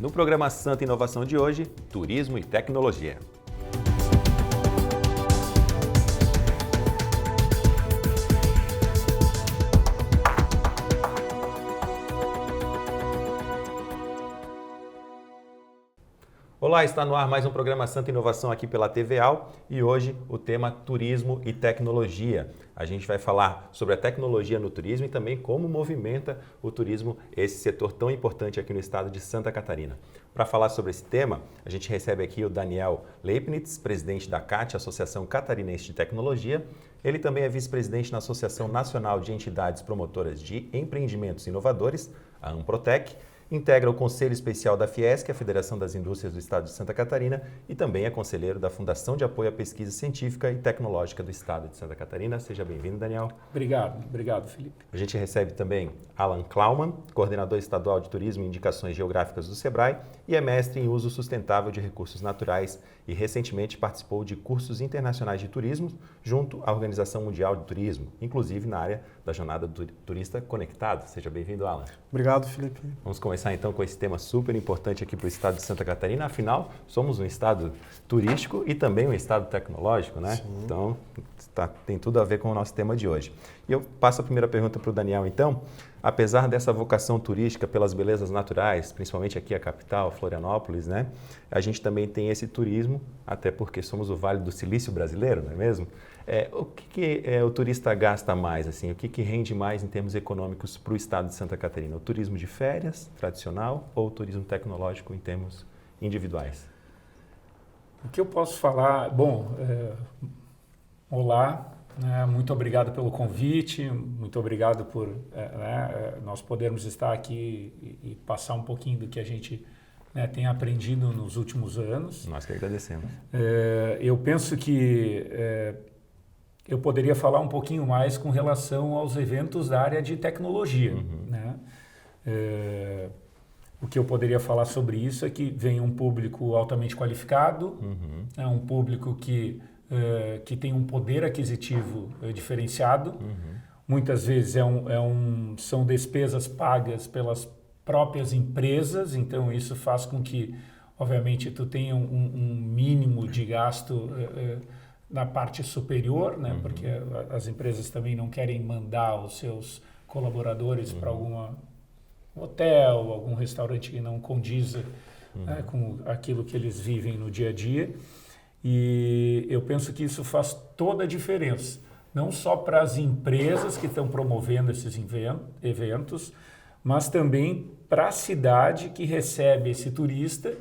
No programa Santa Inovação de hoje, Turismo e Tecnologia. Olá, está no ar mais um programa Santa Inovação aqui pela TVAL e hoje o tema Turismo e Tecnologia. A gente vai falar sobre a tecnologia no turismo e também como movimenta o turismo, esse setor tão importante aqui no estado de Santa Catarina. Para falar sobre esse tema, a gente recebe aqui o Daniel Leibnitz, presidente da CAT, Associação Catarinense de Tecnologia. Ele também é vice-presidente na Associação Nacional de Entidades Promotoras de Empreendimentos Inovadores, a AMPROTEC. Integra o Conselho Especial da Fiesc, a Federação das Indústrias do Estado de Santa Catarina, e também é conselheiro da Fundação de Apoio à Pesquisa Científica e Tecnológica do Estado de Santa Catarina. Seja bem-vindo, Daniel. Obrigado, Felipe. A gente recebe também Alan Klaumann, coordenador estadual de Turismo e Indicações Geográficas do SEBRAE e é mestre em uso sustentável de recursos naturais e recentemente participou de cursos internacionais de turismo junto à Organização Mundial de Turismo, inclusive na área da Jornada do Turista Conectado. Seja bem-vindo, Alan. Obrigado, Felipe. Vamos começar então com esse tema super importante aqui para o estado de Santa Catarina. Afinal, somos um estado turístico e também um estado tecnológico, né? Sim. Então, tem tudo a ver com o nosso tema de hoje. E eu passo a primeira pergunta para o Daniel, então. Apesar dessa vocação turística pelas belezas naturais, principalmente aqui a capital, Florianópolis, né? A gente também tem esse turismo, até porque somos o Vale do Silício brasileiro, não é mesmo? O que o turista gasta mais, assim? O que rende mais em termos econômicos para o estado de Santa Catarina? O turismo de férias, tradicional, ou o turismo tecnológico em termos individuais? O que eu posso falar? Bom, olá, né? Muito obrigado pelo convite, muito obrigado por nós podermos estar aqui e passar um pouquinho do que a gente tem aprendido nos últimos anos. Nós que agradecemos. Eu penso que eu poderia falar um pouquinho mais com relação aos eventos da área de tecnologia. Uhum. Né? O que eu poderia falar sobre isso é que vem um público altamente qualificado, uhum. Um público que tem um poder aquisitivo diferenciado. Uhum. Muitas vezes são despesas pagas pelas próprias empresas, então isso faz com que, obviamente, tu tenha um mínimo de gasto na parte superior, né? Uhum. Porque as empresas também não querem mandar os seus colaboradores para algum hotel, algum restaurante que não condiza com aquilo que eles vivem no dia a dia. E eu penso que isso faz toda a diferença, não só para as empresas que estão promovendo esses eventos, mas também para a cidade que recebe esse turista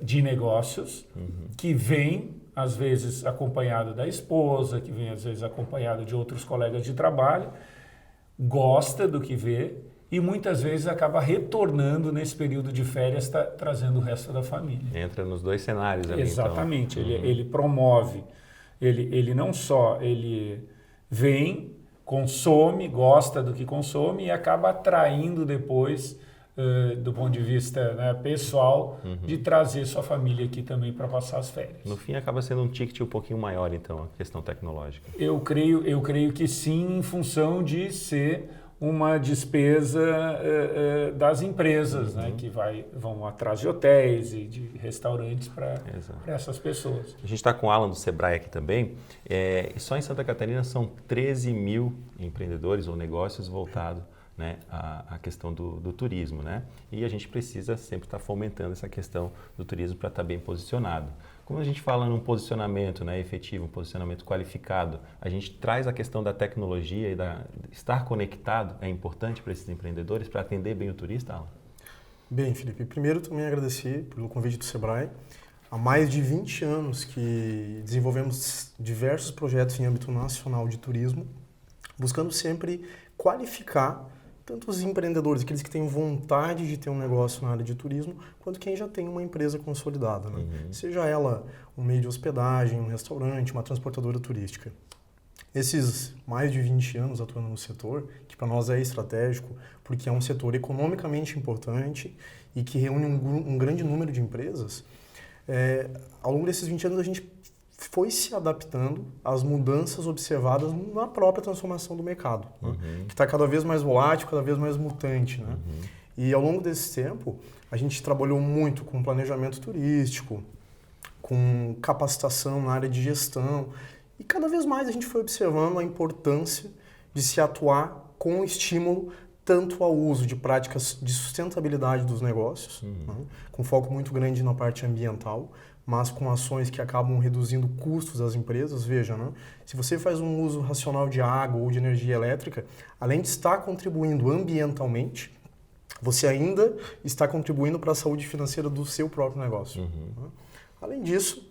de negócios, que vem, às vezes, acompanhado da esposa, que vem, às vezes, acompanhado de outros colegas de trabalho, gosta do que vê e muitas vezes acaba retornando nesse período de férias, trazendo o resto da família. Entra nos dois cenários ali. Exatamente, então. Ele promove, ele não só ele vem, consome, gosta do que consome e acaba atraindo depois, do ponto de vista pessoal, de trazer sua família aqui também para passar as férias. No fim, acaba sendo um ticket um pouquinho maior, então, a questão tecnológica. Eu creio que sim, em função de ser uma despesa das empresas, né, que vão atrás de hotéis e de restaurantes para essas pessoas. A gente está com o Alan do SEBRAE aqui também. E só em Santa Catarina são 13 mil empreendedores ou negócios voltados, né, à questão do turismo, né? E a gente precisa sempre estar fomentando essa questão do turismo para estar bem posicionado. Como a gente fala num posicionamento, né, efetivo, um posicionamento qualificado, a gente traz a questão da tecnologia e estar conectado é importante para esses empreendedores para atender bem o turista, Alan? Bem, Felipe, primeiro também agradecer pelo convite do SEBRAE. Há mais de 20 anos que desenvolvemos diversos projetos em âmbito nacional de turismo, buscando sempre qualificar tanto os empreendedores, aqueles que têm vontade de ter um negócio na área de turismo, quanto quem já tem uma empresa consolidada, né? Seja ela um meio de hospedagem, um restaurante, uma transportadora turística. Esses mais de 20 anos atuando no setor, que para nós é estratégico, porque é um setor economicamente importante e que reúne um grande número de empresas, ao longo desses 20 anos a gente foi se adaptando às mudanças observadas na própria transformação do mercado, né? Que está cada vez mais volátil, cada vez mais mutante, né? E ao longo desse tempo, a gente trabalhou muito com planejamento turístico, com capacitação na área de gestão, e cada vez mais a gente foi observando a importância de se atuar com estímulo tanto ao uso de práticas de sustentabilidade dos negócios, né, com foco muito grande na parte ambiental, mas com ações que acabam reduzindo custos das empresas. Veja, né? Se você faz um uso racional de água ou de energia elétrica, além de estar contribuindo ambientalmente, você ainda está contribuindo para a saúde financeira do seu próprio negócio. Né? Além disso,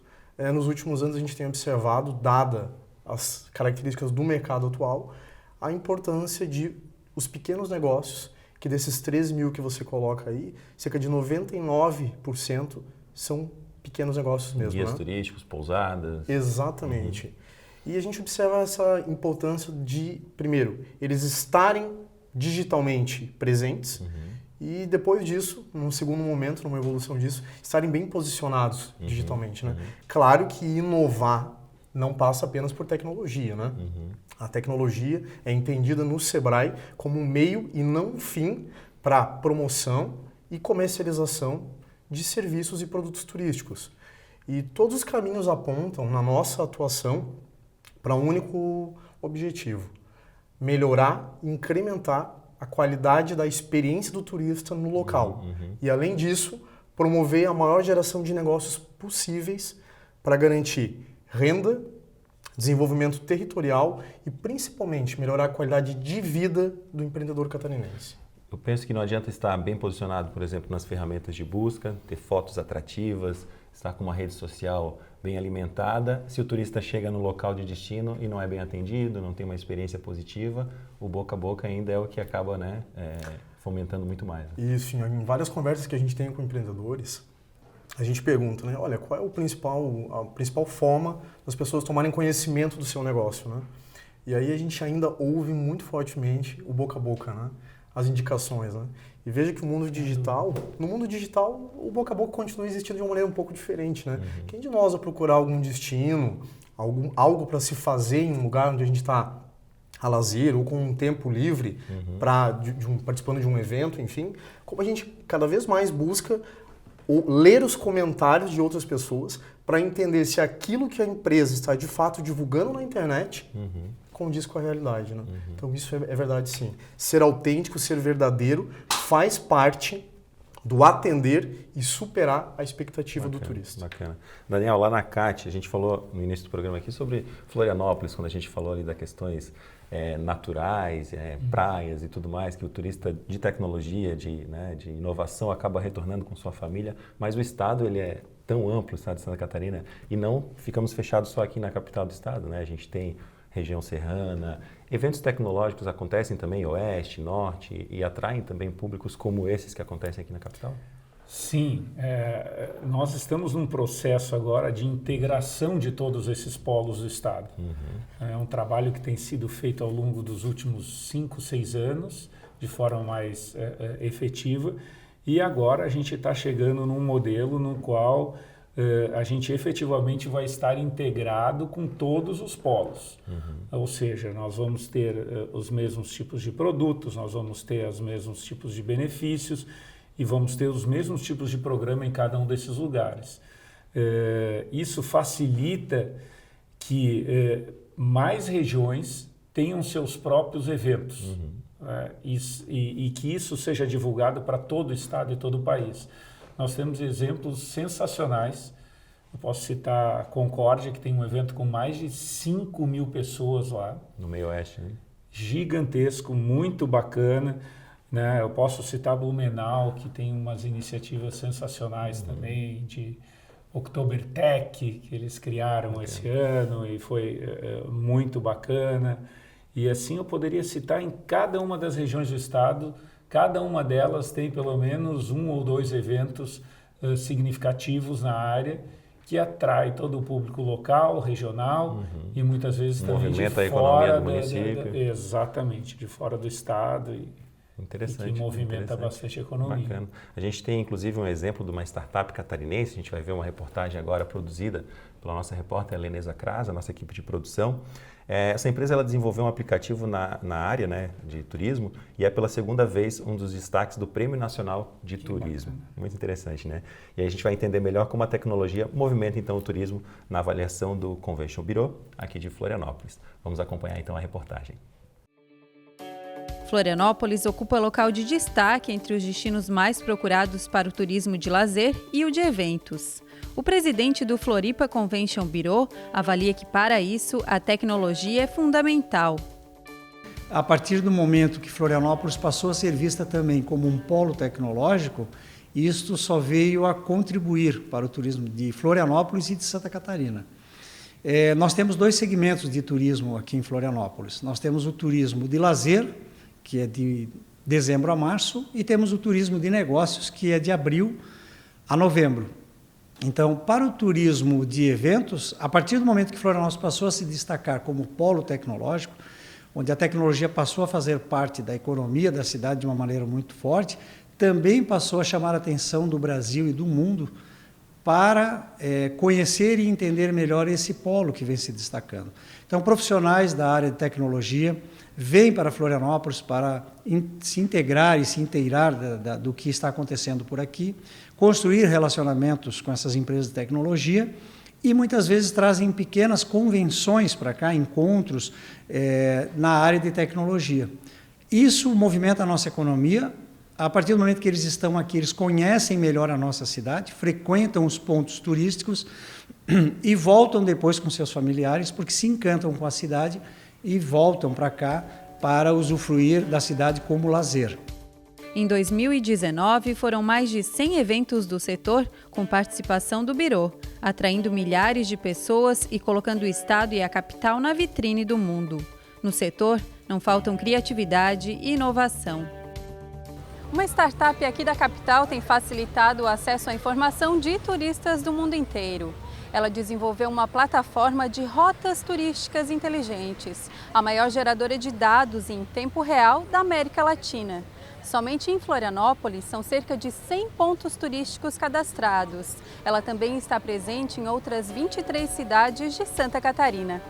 nos últimos anos a gente tem observado, dada as características do mercado atual, a importância de os pequenos negócios, que desses 13 mil que você coloca aí, cerca de 99% são pequenos negócios mesmo. Guias né? turísticos, pousadas. Exatamente. E a gente observa essa importância de, primeiro, eles estarem digitalmente presentes e depois disso, num segundo momento, numa evolução disso, estarem bem posicionados digitalmente. Né? Claro que inovar não passa apenas por tecnologia, né? A tecnologia é entendida no Sebrae como um meio e não um fim para promoção e comercialização de serviços e produtos turísticos. E todos os caminhos apontam, na nossa atuação, para um único objetivo: melhorar e incrementar a qualidade da experiência do turista no local. E, além disso, promover a maior geração de negócios possíveis para garantir renda, desenvolvimento territorial e, principalmente, melhorar a qualidade de vida do empreendedor catarinense. Eu penso que não adianta estar bem posicionado, por exemplo, nas ferramentas de busca, ter fotos atrativas, estar com uma rede social bem alimentada. Se o turista chega no local de destino e não é bem atendido, não tem uma experiência positiva, o boca a boca ainda é o que acaba, né, fomentando muito mais. Isso, em várias conversas que a gente tem com empreendedores, a gente pergunta, né, olha, qual é a principal forma das pessoas tomarem conhecimento do seu negócio, né? E aí a gente ainda ouve muito fortemente o boca a boca, né? As indicações, né? E veja que no mundo digital, o boca a boca continua existindo de uma maneira um pouco diferente, né? Quem de nós vai procurar algum destino, algo para se fazer em um lugar onde a gente está a lazer ou com um tempo livre participando de um evento, enfim, como a gente cada vez mais busca ler os comentários de outras pessoas para entender se aquilo que a empresa está de fato divulgando na internet condiz com a realidade, né? Então isso é verdade, sim. Ser autêntico, ser verdadeiro faz parte do atender e superar a expectativa do turista. Bacana. Daniel, lá na CAT, a gente falou no início do programa aqui sobre Florianópolis, quando a gente falou ali das questões naturais, praias e tudo mais, que o turista de tecnologia, de inovação acaba retornando com sua família, mas o estado ele é tão amplo, o estado de Santa Catarina, e não ficamos fechados só aqui na capital do estado, né? A gente tem região serrana, eventos tecnológicos acontecem também oeste, norte e atraem também públicos como esses que acontecem aqui na capital? Sim, nós estamos num processo agora de integração de todos esses polos do Estado. É um trabalho que tem sido feito ao longo dos últimos 5, 6 anos, de forma mais efetiva, e agora a gente está chegando num modelo no qual a gente efetivamente vai estar integrado com todos os polos. Ou seja, nós vamos ter os mesmos tipos de produtos, nós vamos ter os mesmos tipos de benefícios, e vamos ter os mesmos tipos de programa em cada um desses lugares. Isso facilita que mais regiões tenham seus próprios eventos e que isso seja divulgado para todo o estado e todo o país. Nós temos exemplos sensacionais. Eu posso citar a Concórdia, que tem um evento com mais de 5 mil pessoas lá. No meio oeste, né? Gigantesco, muito bacana. Né? Eu posso citar Blumenau, que tem umas iniciativas sensacionais também, de Oktobertech, que eles criaram esse ano e foi muito bacana. E assim eu poderia citar em cada uma das regiões do estado, cada uma delas tem pelo menos 1 ou 2 eventos significativos na área que atrai todo o público local, regional e muitas vezes também de fora a economia do município. Exatamente, de fora do estado. Interessante. E que movimenta bastante a economia. Bacana. A gente tem inclusive um exemplo de uma startup catarinense, a gente vai ver uma reportagem agora produzida pela nossa repórter Helenesa Kras, a nossa equipe de produção. Essa empresa ela desenvolveu um aplicativo na área, né, de turismo e é pela segunda vez um dos destaques do Prêmio Nacional de Turismo. Bacana. Muito interessante, né? E aí a gente vai entender melhor como a tecnologia movimenta então o turismo na avaliação do Convention Bureau aqui de Florianópolis. Vamos acompanhar então a reportagem. Florianópolis ocupa local de destaque entre os destinos mais procurados para o turismo de lazer e o de eventos. O presidente do Floripa Convention Bureau avalia que, para isso, a tecnologia é fundamental. A partir do momento que Florianópolis passou a ser vista também como um polo tecnológico, isto só veio a contribuir para o turismo de Florianópolis e de Santa Catarina. Nós temos 2 segmentos de turismo aqui em Florianópolis. Nós temos o turismo de lazer, que é de dezembro a março, e temos o turismo de negócios, que é de abril a novembro. Então, para o turismo de eventos, a partir do momento que Florianópolis passou a se destacar como polo tecnológico, onde a tecnologia passou a fazer parte da economia da cidade de uma maneira muito forte, também passou a chamar a atenção do Brasil e do mundo para conhecer e entender melhor esse polo que vem se destacando. Então, profissionais da área de tecnologia vêm para Florianópolis para se integrar e se inteirar do que está acontecendo por aqui, construir relacionamentos com essas empresas de tecnologia e muitas vezes trazem pequenas convenções para cá, encontros na área de tecnologia. Isso movimenta a nossa economia. A partir do momento que eles estão aqui, eles conhecem melhor a nossa cidade, frequentam os pontos turísticos e voltam depois com seus familiares, porque se encantam com a cidade e voltam para cá para usufruir da cidade como lazer. Em 2019, foram mais de 100 eventos do setor com participação do Bureau, atraindo milhares de pessoas e colocando o estado e a capital na vitrine do mundo. No setor, não faltam criatividade e inovação. Uma startup aqui da capital tem facilitado o acesso à informação de turistas do mundo inteiro. Ela desenvolveu uma plataforma de rotas turísticas inteligentes, a maior geradora de dados em tempo real da América Latina. Somente em Florianópolis são cerca de 100 pontos turísticos cadastrados. Ela também está presente em outras 23 cidades de Santa Catarina.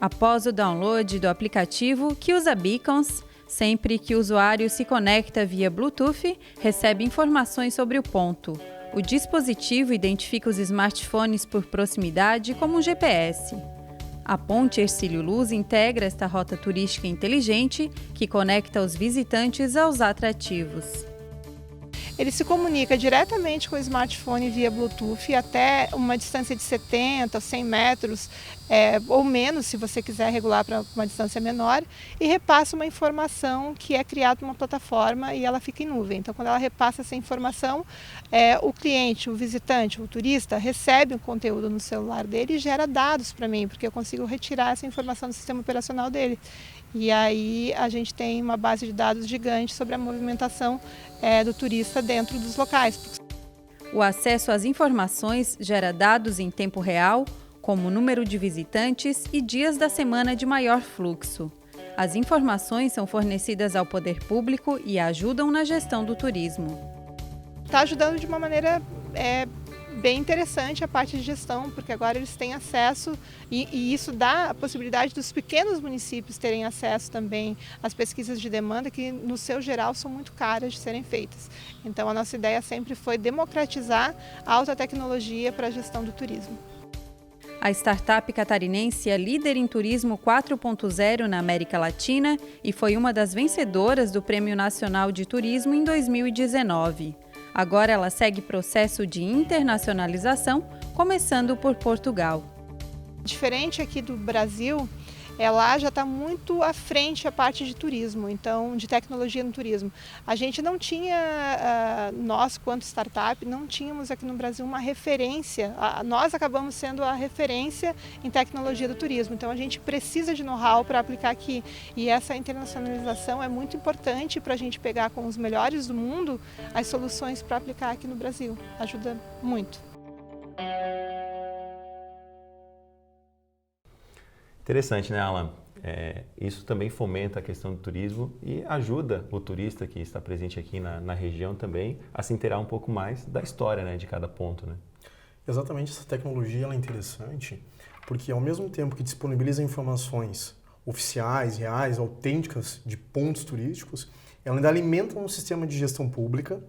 Após o download do aplicativo, que usa beacons, sempre que o usuário se conecta via Bluetooth, recebe informações sobre o ponto. O dispositivo identifica os smartphones por proximidade como um GPS. A Ponte Hercílio Luz integra esta rota turística inteligente que conecta os visitantes aos atrativos. Ele se comunica diretamente com o smartphone via Bluetooth até uma distância de 70, 100 metros ou menos, se você quiser regular para uma distância menor, e repassa uma informação que é criada numa plataforma e ela fica em nuvem. Então, quando ela repassa essa informação, o cliente, o visitante, o turista, recebe o conteúdo no celular dele e gera dados para mim, porque eu consigo retirar essa informação do sistema operacional dele. E aí a gente tem uma base de dados gigante sobre a movimentação do turista dentro dos locais. O acesso às informações gera dados em tempo real, como o número de visitantes e dias da semana de maior fluxo. As informações são fornecidas ao poder público e ajudam na gestão do turismo. Está ajudando de uma maneira bem interessante a parte de gestão, porque agora eles têm acesso e isso dá a possibilidade dos pequenos municípios terem acesso também às pesquisas de demanda que, no seu geral, são muito caras de serem feitas. Então, a nossa ideia sempre foi democratizar a alta tecnologia para a gestão do turismo. A startup catarinense é líder em turismo 4.0 na América Latina e foi uma das vencedoras do Prêmio Nacional de Turismo em 2019. Agora ela segue processo de internacionalização, começando por Portugal. Diferente aqui do Brasil, lá já está muito à frente a parte de turismo, então de tecnologia no turismo. A gente não tinha, nós quanto startup, não tínhamos aqui no Brasil uma referência, nós acabamos sendo a referência em tecnologia do turismo, então a gente precisa de know-how para aplicar aqui. E essa internacionalização é muito importante para a gente pegar com os melhores do mundo as soluções para aplicar aqui no Brasil, ajuda muito. Interessante, né, Alan? isso também fomenta a questão do turismo e ajuda o turista que está presente aqui na região também a se inteirar um pouco mais da história, né, de cada ponto, né? Exatamente, essa tecnologia ela é interessante porque ao mesmo tempo que disponibiliza informações oficiais, reais, autênticas de pontos turísticos, ela ainda alimenta um sistema de gestão pública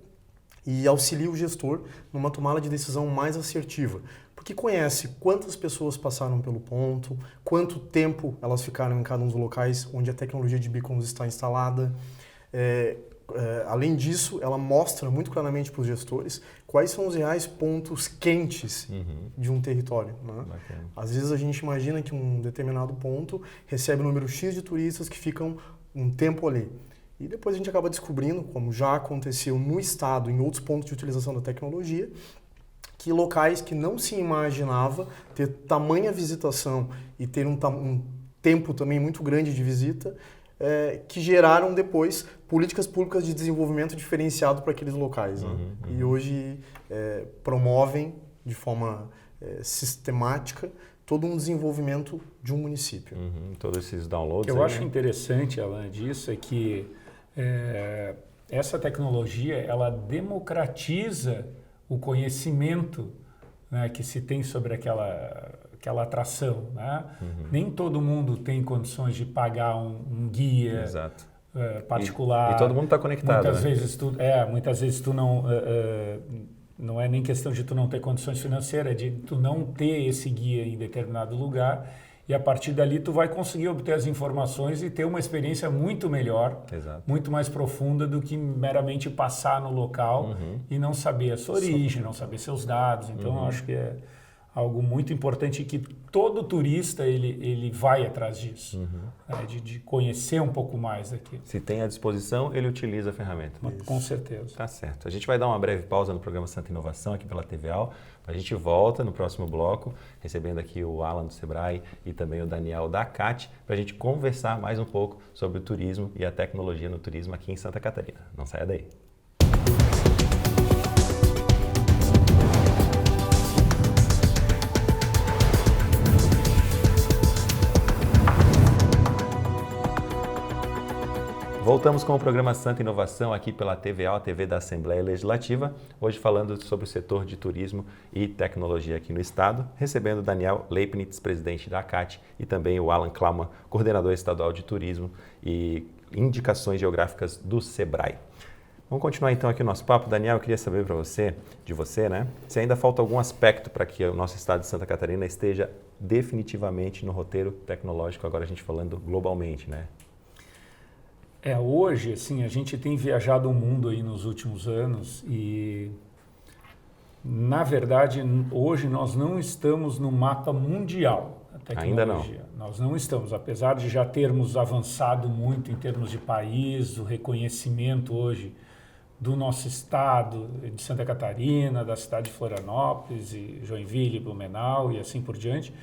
e auxilia o gestor numa tomada de decisão mais assertiva, porque conhece quantas pessoas passaram pelo ponto, quanto tempo elas ficaram em cada um dos locais onde a tecnologia de beacons está instalada. Além disso, ela mostra muito claramente para os gestores quais são os reais pontos quentes de um território, né? Às vezes a gente imagina que um determinado ponto recebe um número X de turistas que ficam um tempo ali. E depois a gente acaba descobrindo, como já aconteceu no estado, em outros pontos de utilização da tecnologia, que locais que não se imaginava ter tamanha visitação e ter um tempo também muito grande de visita, que geraram depois políticas públicas de desenvolvimento diferenciado para aqueles locais, né? E hoje promovem de forma sistemática todo um desenvolvimento de um município. Todos esses downloads. O que eu acho interessante, Alan, disso é que essa tecnologia ela democratiza o conhecimento, né, que se tem sobre aquela atração, né? Nem todo mundo tem condições de pagar um guia particular. E todo mundo está conectado. Muitas vezes tu não é nem questão de tu não ter condições financeiras, é de tu não ter esse guia em determinado lugar e a partir dali tu vai conseguir obter as informações e ter uma experiência muito melhor, muito mais profunda do que meramente passar no local e não saber a sua origem, não saber seus dados. Então eu acho que é algo muito importante que todo turista ele vai atrás disso, né, de conhecer um pouco mais daquilo. Se tem à disposição, ele utiliza a ferramenta. Com certeza. Tá certo. A gente vai dar uma breve pausa no programa Santa Inovação aqui pela TVAL. A gente volta no próximo bloco, recebendo aqui o Alan do Sebrae e também o Daniel da CAT, para a gente conversar mais um pouco sobre o turismo e a tecnologia no turismo aqui em Santa Catarina. Não saia daí. Voltamos com o programa Santa Inovação aqui pela TVAL, a TV da Assembleia Legislativa, hoje falando sobre o setor de turismo e tecnologia aqui no estado, recebendo o Daniel Leibnitz, presidente da ACAT, e também o Alan Klaumann, coordenador estadual de turismo e indicações geográficas do Sebrae. Vamos continuar então aqui o nosso papo. Daniel, eu queria saber de você, né, se ainda falta algum aspecto para que o nosso estado de Santa Catarina esteja definitivamente no roteiro tecnológico, agora a gente falando globalmente, né? Hoje, assim, a gente tem viajado o mundo aí nos últimos anos e, na verdade, hoje nós não estamos no mapa mundial da tecnologia. Ainda não. Nós não estamos, apesar de já termos avançado muito em termos de país, o reconhecimento hoje do nosso estado, de Santa Catarina, da cidade de Florianópolis, e Joinville, Blumenau e assim por diante,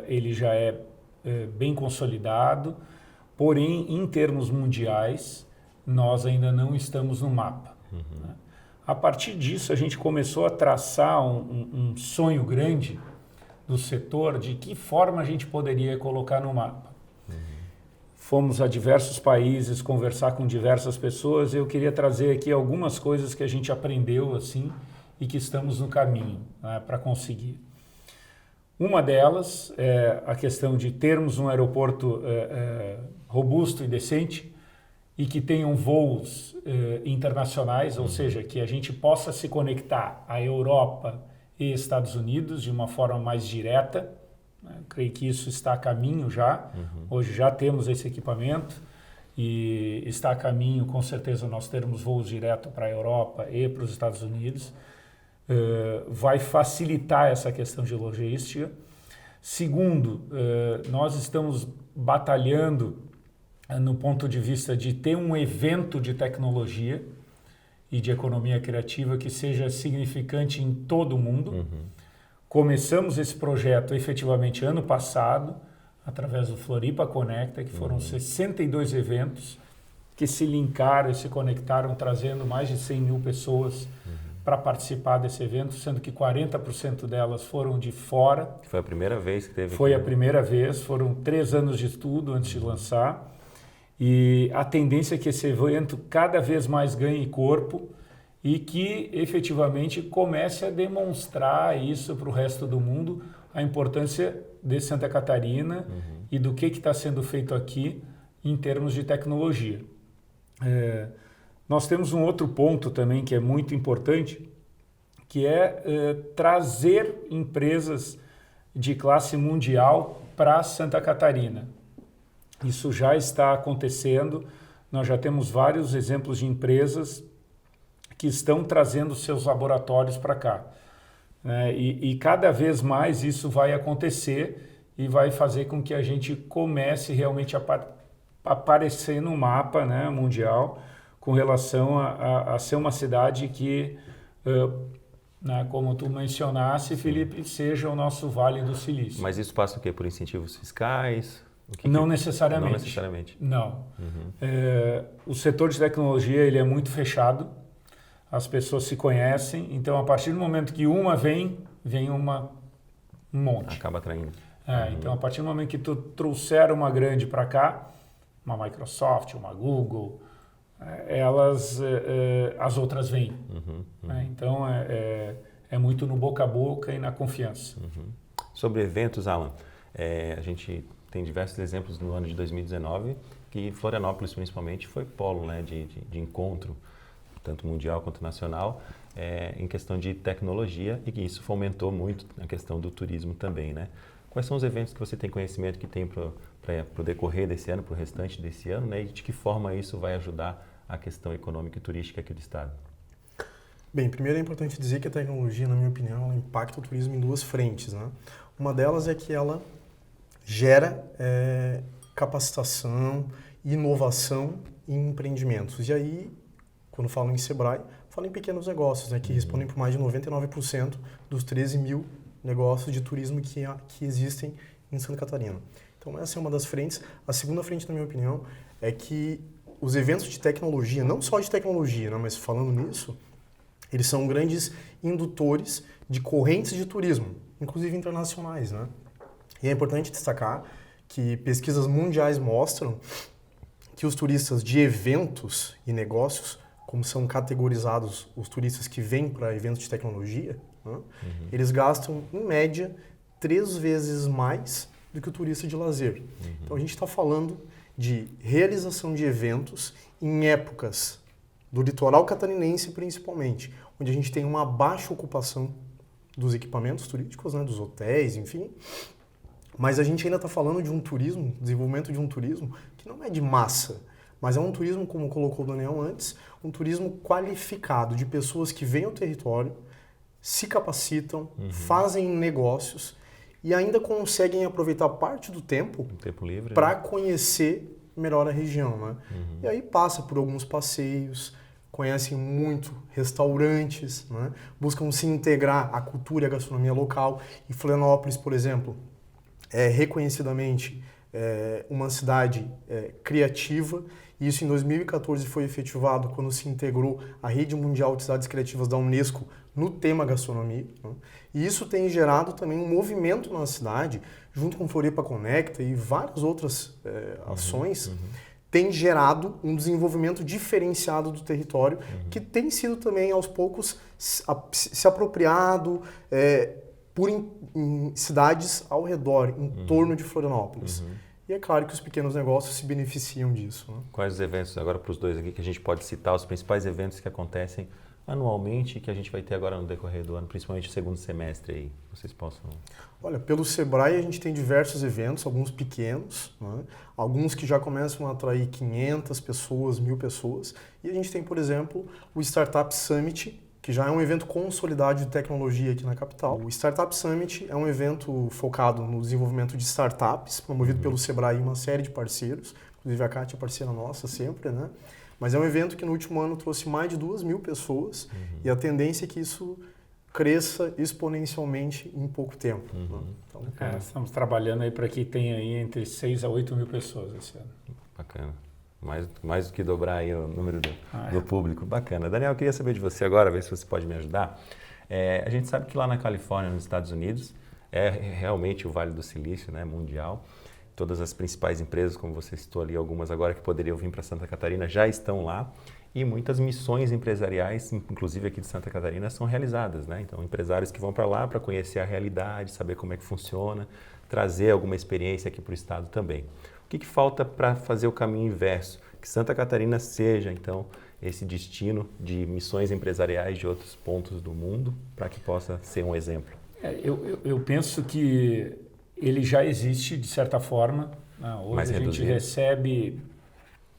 ele já é bem consolidado. Porém, em termos mundiais, nós ainda não estamos no mapa. Né? A partir disso, a gente começou a traçar um sonho grande do setor de que forma a gente poderia colocar no mapa. Fomos a diversos países conversar com diversas pessoas e eu queria trazer aqui algumas coisas que a gente aprendeu assim e que estamos no caminho, né, para conseguir. Uma delas é a questão de termos um aeroporto robusto e decente e que tenham voos internacionais, ou seja, que a gente possa se conectar à Europa e Estados Unidos de uma forma mais direta. Eu creio que isso está a caminho já. Hoje já temos esse equipamento e está a caminho, com certeza, nós termos voos direto para a Europa e para os Estados Unidos. Vai facilitar essa questão de logística. Segundo, nós estamos batalhando no ponto de vista de ter um evento de tecnologia e de economia criativa que seja significante em todo o mundo. Começamos esse projeto efetivamente ano passado, através do Floripa Conecta, que foram 62 eventos que se linkaram e se conectaram, trazendo mais de 100 mil pessoas para participar desse evento, sendo que 40% delas foram de fora. Foi a primeira vez que teve? Foi a primeira vez, foram 3 anos de estudo antes de lançar. E a tendência é que esse evento cada vez mais ganhe corpo e que efetivamente comece a demonstrar isso para o resto do mundo, a importância de Santa Catarina e do que está sendo feito aqui em termos de tecnologia. Nós temos um outro ponto também que é muito importante, que é trazer empresas de classe mundial para Santa Catarina. Isso já está acontecendo, nós já temos vários exemplos de empresas que estão trazendo seus laboratórios para cá. E cada vez mais isso vai acontecer e vai fazer com que a gente comece realmente a aparecer no mapa, né, mundial, com relação a ser uma cidade que, como tu mencionasse, Felipe, seja o nosso Vale do Silício. Mas isso passa o quê? Por incentivos fiscais? Não necessariamente. Não necessariamente. Não. O setor de tecnologia ele é muito fechado, as pessoas se conhecem, então a partir do momento que uma vem um monte. Acaba atraindo. Então a partir do momento que tu trouxer uma grande para cá, uma Microsoft, uma Google, as outras vêm. Então é muito no boca a boca e na confiança. Sobre eventos, Alan, a gente tem diversos exemplos no ano de 2019 que Florianópolis principalmente foi polo, né, de encontro, tanto mundial quanto nacional, em questão de tecnologia, e que isso fomentou muito a questão do turismo também, né? Quais são os eventos que você tem conhecimento que tem para o decorrer desse ano, para o restante desse ano, né? E de que forma isso vai ajudar a questão econômica e turística aqui do estado? Bem, primeiro é importante dizer que a tecnologia, na minha opinião, ela impacta o turismo em 2 frentes, né? Uma delas é que ela gera capacitação, inovação e empreendimentos. E aí, quando falo em Sebrae, falo em pequenos negócios, né, que respondem por mais de 99% dos 13 mil negócios de turismo que existem em Santa Catarina. Então, essa é uma das frentes. A segunda frente, na minha opinião, é que os eventos de tecnologia, não só de tecnologia, né, mas falando nisso, eles são grandes indutores de correntes de turismo, inclusive internacionais, né? E é importante destacar que pesquisas mundiais mostram que os turistas de eventos e negócios, como são categorizados os turistas que vêm para eventos de tecnologia, né, eles gastam, em média, 3 vezes mais do que o turista de lazer. Então, a gente está falando de realização de eventos em épocas do litoral catarinense, principalmente, onde a gente tem uma baixa ocupação dos equipamentos turísticos, né, dos hotéis, enfim. Mas a gente ainda está falando de um turismo, desenvolvimento de um turismo que não é de massa, mas é um turismo, como colocou o Daniel antes, um turismo qualificado de pessoas que vêm ao território, se capacitam, fazem negócios e ainda conseguem aproveitar parte do tempo livre para conhecer melhor a região, né? E aí passa por alguns passeios, conhecem muito restaurantes, né? Buscam se integrar à cultura e à gastronomia local. E Florianópolis, por exemplo, é reconhecidamente uma cidade criativa. E isso em 2014 foi efetivado quando se integrou a Rede Mundial de Cidades Criativas da Unesco no tema gastronomia, né? E isso tem gerado também um movimento na cidade, junto com Floripa Conecta e várias outras ações, tem gerado um desenvolvimento diferenciado do território, que tem sido também, aos poucos, se apropriado em cidades ao redor, em torno de Florianópolis. E é claro que os pequenos negócios se beneficiam disso, né? Quais os eventos, agora para os dois aqui, que a gente pode citar, os principais eventos que acontecem anualmente, que a gente vai ter agora no decorrer do ano, principalmente no segundo semestre aí, vocês possam... Olha, pelo Sebrae a gente tem diversos eventos, alguns pequenos, né? Alguns que já começam a atrair 500 pessoas, 1000 pessoas, e a gente tem, por exemplo, o Startup Summit, que já é um evento consolidado de tecnologia aqui na capital. O Startup Summit é um evento focado no desenvolvimento de startups, promovido pelo Sebrae e uma série de parceiros, inclusive a Kátia é parceira nossa sempre, né? Mas é um evento que no último ano trouxe mais de 2.000 pessoas e a tendência é que isso cresça exponencialmente em pouco tempo. Né? Então, estamos trabalhando aí para que tenha aí entre 6 a 8 mil pessoas esse ano. Bacana. Mais do que dobrar aí o número do público. Bacana. Daniel, eu queria saber de você agora, ver se você pode me ajudar. A gente sabe que lá na Califórnia, nos Estados Unidos, é realmente o Vale do Silício, né, mundial. Todas as principais empresas, como você citou ali, algumas agora que poderiam vir para Santa Catarina, já estão lá. E muitas missões empresariais, inclusive aqui de Santa Catarina, são realizadas, né? Então, empresários que vão para lá para conhecer a realidade, saber como é que funciona, trazer alguma experiência aqui para o estado também. O que falta para fazer o caminho inverso? Que Santa Catarina seja, então, esse destino de missões empresariais de outros pontos do mundo, para que possa ser um exemplo. Eu penso que ele já existe, de certa forma. Hoje mais a gente reduzido. Recebe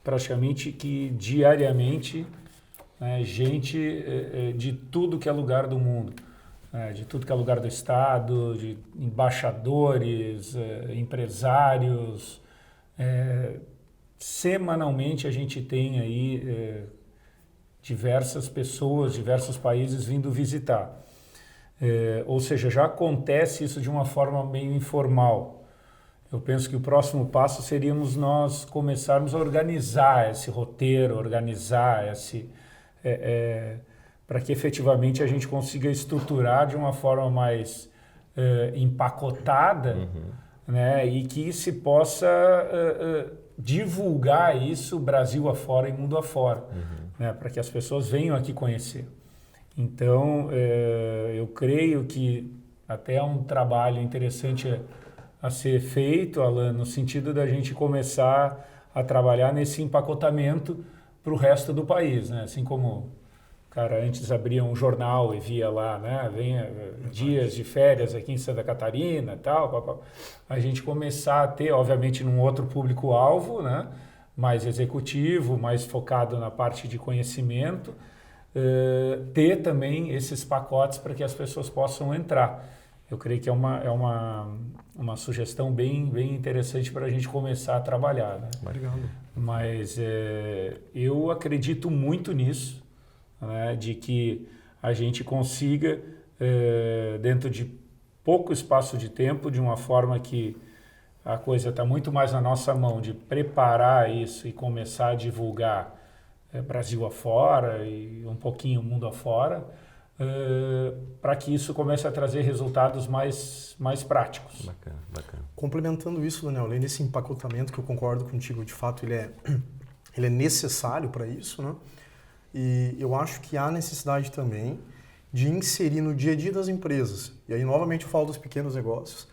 praticamente que diariamente gente de tudo que é lugar do mundo. De tudo que é lugar do estado, de embaixadores, empresários. Semanalmente a gente tem aí diversas pessoas, diversos países vindo visitar. Ou seja, já acontece isso de uma forma meio informal. Eu penso que o próximo passo seríamos nós começarmos a organizar esse roteiro, organizar para que efetivamente a gente consiga estruturar de uma forma mais empacotada, né, e que se possa divulgar isso Brasil afora e mundo afora, né, para que as pessoas venham aqui conhecer. Então, eu creio que até é um trabalho interessante a ser feito, Alan, no sentido da gente começar a trabalhar nesse empacotamento para o resto do país, né? Assim como o cara antes abria um jornal e via lá, né? Venha dias de férias aqui em Santa Catarina e tal, a gente começar a ter, obviamente, num outro público-alvo, né? Mais executivo, mais focado na parte de conhecimento, ter também esses pacotes para que as pessoas possam entrar. Eu creio que é uma sugestão bem interessante para a gente começar a trabalhar, né? Obrigado. Mas eu acredito muito nisso, né? De que a gente consiga, dentro de pouco espaço de tempo, de uma forma que a coisa está muito mais na nossa mão, de preparar isso e começar a divulgar Brasil afora e um pouquinho mundo afora, para que isso comece a trazer resultados mais práticos. Bacana. Complementando isso, Daniel, além desse empacotamento, que eu concordo contigo, de fato ele é necessário para isso, né? E eu acho que há necessidade também de inserir no dia a dia das empresas, e aí novamente eu falo dos pequenos negócios,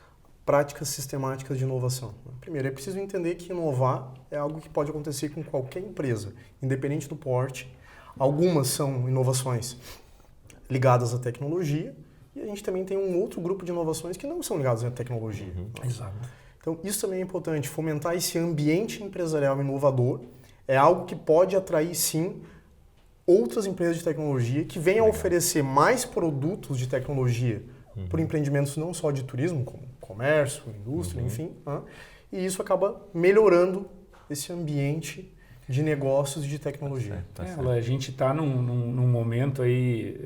práticas sistemáticas de inovação. Primeiro, é preciso entender que inovar é algo que pode acontecer com qualquer empresa, independente do porte. Algumas são inovações ligadas à tecnologia, e a gente também tem um outro grupo de inovações que não são ligadas à tecnologia. Exato. Então, isso também é importante, fomentar esse ambiente empresarial inovador é algo que pode atrair, sim, outras empresas de tecnologia que venham a oferecer mais produtos de tecnologia por empreendimentos não só de turismo, como comércio, indústria, enfim, né? E isso acaba melhorando esse ambiente de negócios e de tecnologia. A gente está num momento aí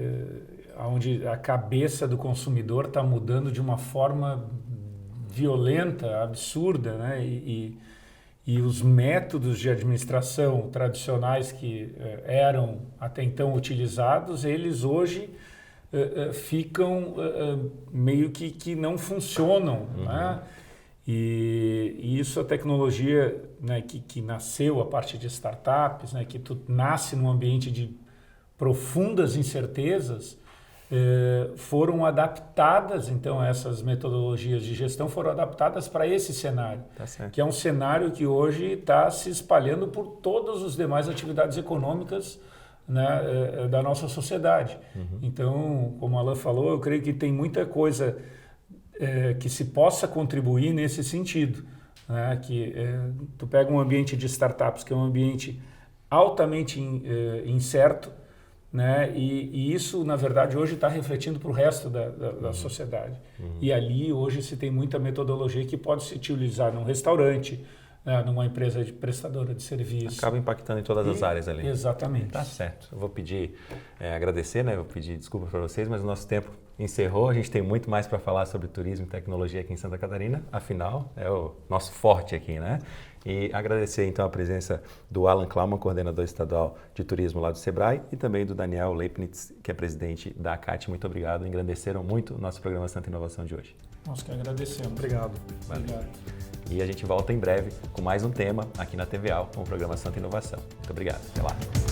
onde a cabeça do consumidor está mudando de uma forma violenta, absurda, né? E os métodos de administração tradicionais que eram até então utilizados, eles hoje ficam meio que não funcionam, né? E isso a tecnologia, né, que nasceu a partir de startups, né, que nasce num ambiente de profundas incertezas, foram adaptadas, então essas metodologias de gestão foram adaptadas para esse cenário, que é um cenário que hoje está se espalhando por todas as demais atividades econômicas, né, da nossa sociedade. Então, como a Alan falou, eu creio que tem muita coisa que se possa contribuir nesse sentido, né? Que tu pega um ambiente de startups que é um ambiente altamente incerto, né? E isso, na verdade, hoje está refletindo para o resto da sociedade. E ali, hoje, se tem muita metodologia que pode se utilizar num restaurante, né, numa empresa prestadora de serviço. Acaba impactando em todas as áreas ali. Exatamente. Tá certo. Eu vou pedir, agradecer, né? Eu vou pedir desculpa para vocês, mas o nosso tempo encerrou. A gente tem muito mais para falar sobre turismo e tecnologia aqui em Santa Catarina. Afinal, é o nosso forte aqui, né? E agradecer então a presença do Alan Klaumann, coordenador estadual de turismo lá do Sebrae, e também do Daniel Leibniz, que é presidente da ACAT. Muito obrigado, engrandeceram muito o nosso programa Santa Inovação de hoje. Nós que agradecemos. Obrigado. Obrigado. E a gente volta em breve com mais um tema aqui na TVA, com o programa Santa Inovação. Muito obrigado. Até lá.